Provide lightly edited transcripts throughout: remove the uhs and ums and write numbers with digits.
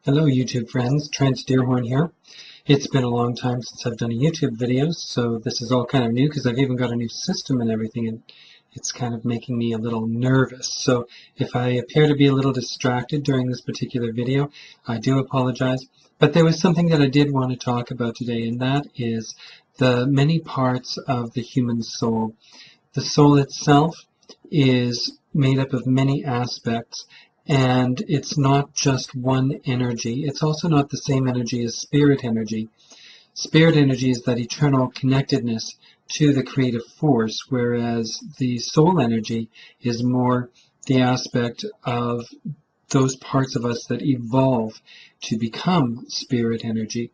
Hello YouTube friends, Trans Deerhorn here. It's been a long time since I've done a YouTube video, so this is all kind of new because I've even got a new system and everything, and it's kind of making me a little nervous. So if I appear to be a little distracted during this particular video, I do apologize. But there was something that I did want to talk about today, and that is the many parts of the human soul. The soul itself is made up of many aspects, and it's not just one energy. It's also not the same energy as spirit energy. Spirit energy is that eternal connectedness to the creative force, whereas the soul energy is more the aspect of those parts of us that evolve to become spirit energy.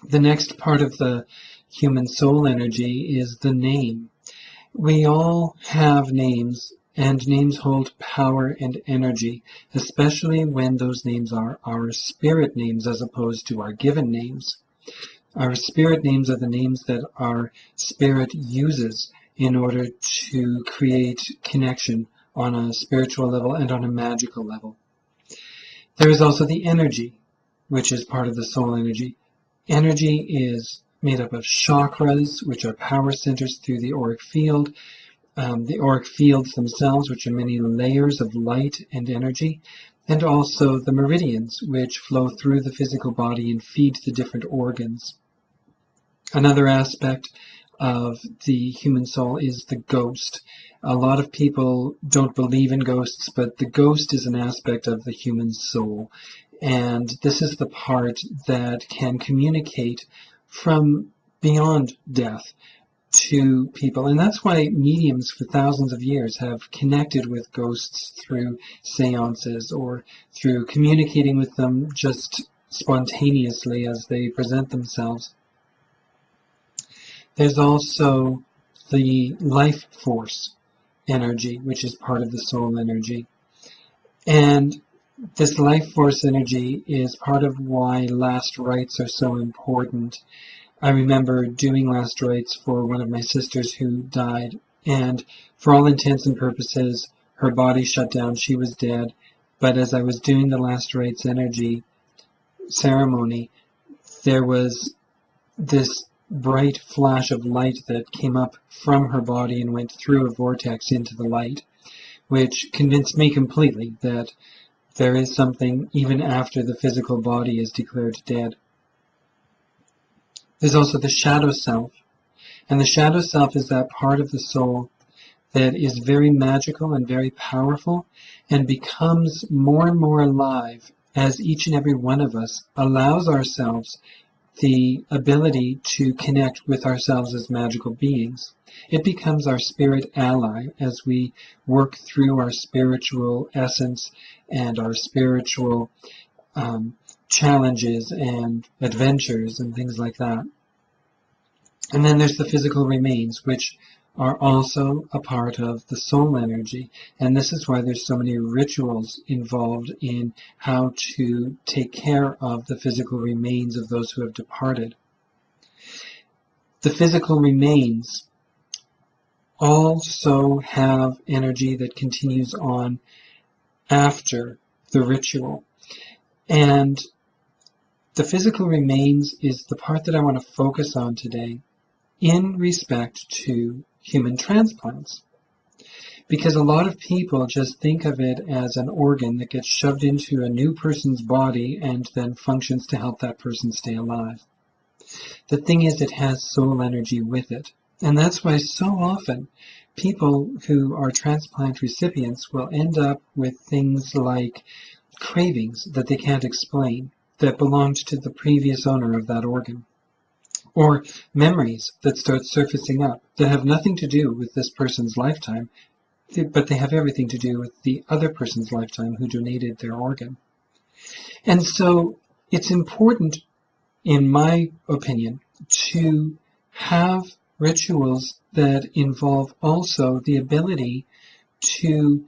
The next part of the human soul energy is the name. We all have names, and names hold power and energy, especially when those names are our spirit names as opposed to our given names. Our spirit names are the names that our spirit uses in order to create connection on a spiritual level and on a magical level. There is also the energy, which is part of the soul energy. Energy is made up of chakras, which are power centers through the auric field. The auric fields themselves, which are many layers of light and energy, and also the meridians, which flow through the physical body and feed the different organs. Another aspect of the human soul is the ghost. A lot of people don't believe in ghosts, but the ghost is an aspect of the human soul, and this is the part that can communicate from beyond death to people. And that's why mediums for thousands of years have connected with ghosts through seances or through communicating with them just spontaneously as they present themselves. There's also the life force energy, which is part of the soul energy. And this life force energy is part of why last rites are so important. I remember doing last rites for one of my sisters who died, and for all intents and purposes, her body shut down, she was dead. But as I was doing the last rites energy ceremony, there was this bright flash of light that came up from her body and went through a vortex into the light, which convinced me completely that there is something even after the physical body is declared dead. There's also the shadow self, and the shadow self is that part of the soul that is very magical and very powerful and becomes more and more alive as each and every one of us allows ourselves the ability to connect with ourselves as magical beings. It becomes our spirit ally as we work through our spiritual essence and our spiritual challenges and adventures and things like that. And then there's the physical remains, which are also a part of the soul energy. And this is why there's so many rituals involved in how to take care of the physical remains of those who have departed. The physical remains also have energy that continues on after the ritual. And the physical remains is the part that I want to focus on today in respect to human transplants. Because a lot of people just think of it as an organ that gets shoved into a new person's body and then functions to help that person stay alive. The thing is, it has soul energy with it. And that's why so often people who are transplant recipients will end up with things like cravings that they can't explain, that belonged to the previous owner of that organ, or memories that start surfacing up that have nothing to do with this person's lifetime, but they have everything to do with the other person's lifetime who donated their organ. And so it's important, in my opinion, to have rituals that involve also the ability to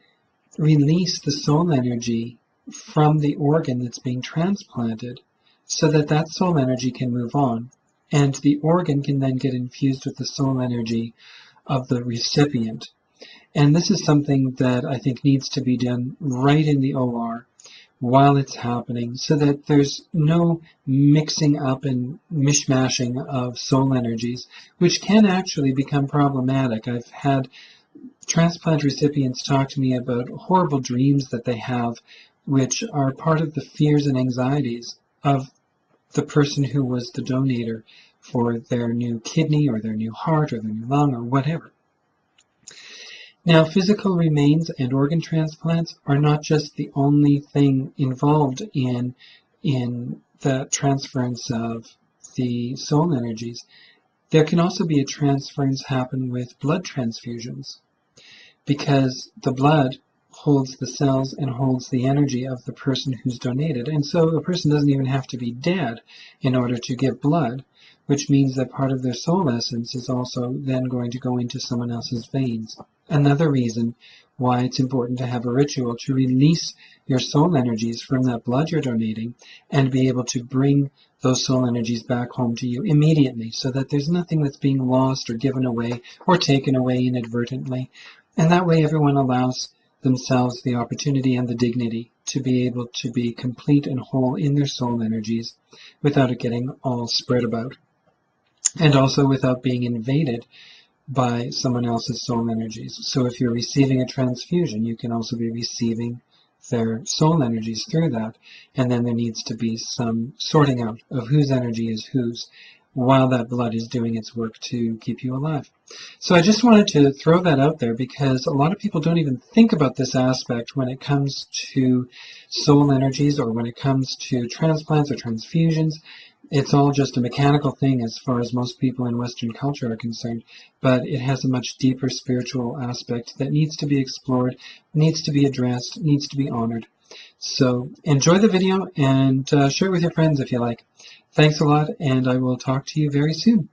release the soul energy from the organ that's being transplanted so that that soul energy can move on, and the organ can then get infused with the soul energy of the recipient. And this is something that I think needs to be done right in the OR, while it's happening, so that there's no mixing up and mishmashing of soul energies, which can actually become problematic. I've had transplant recipients talk to me about horrible dreams that they have, which are part of the fears and anxieties of the person who was the donator for their new kidney or their new heart or their new lung or whatever. Now, physical remains and organ transplants are not just the only thing involved in the transference of the soul energies. There can also be a transference happen with blood transfusions, because the blood holds the cells and holds the energy of the person who's donated. And so a person doesn't even have to be dead in order to give blood, which means that part of their soul essence is also then going to go into someone else's veins. Another reason why it's important to have a ritual to release your soul energies from that blood you're donating and be able to bring those soul energies back home to you immediately, so that there's nothing that's being lost or given away or taken away inadvertently. And that way everyone allows themselves the opportunity and the dignity to be able to be complete and whole in their soul energies without it getting all spread about, and also without being invaded by someone else's soul energies. So if you're receiving a transfusion, you can also be receiving their soul energies through that, and then there needs to be some sorting out of whose energy is whose while that blood is doing its work to keep you alive. So I just wanted to throw that out there, because a lot of people don't even think about this aspect when it comes to soul energies or when it comes to transplants or transfusions. It's all just a mechanical thing as far as most people in Western culture are concerned, but it has a much deeper spiritual aspect that needs to be explored, needs to be addressed, needs to be honored. So enjoy the video and share it with your friends if you like. Thanks a lot, and I will talk to you very soon.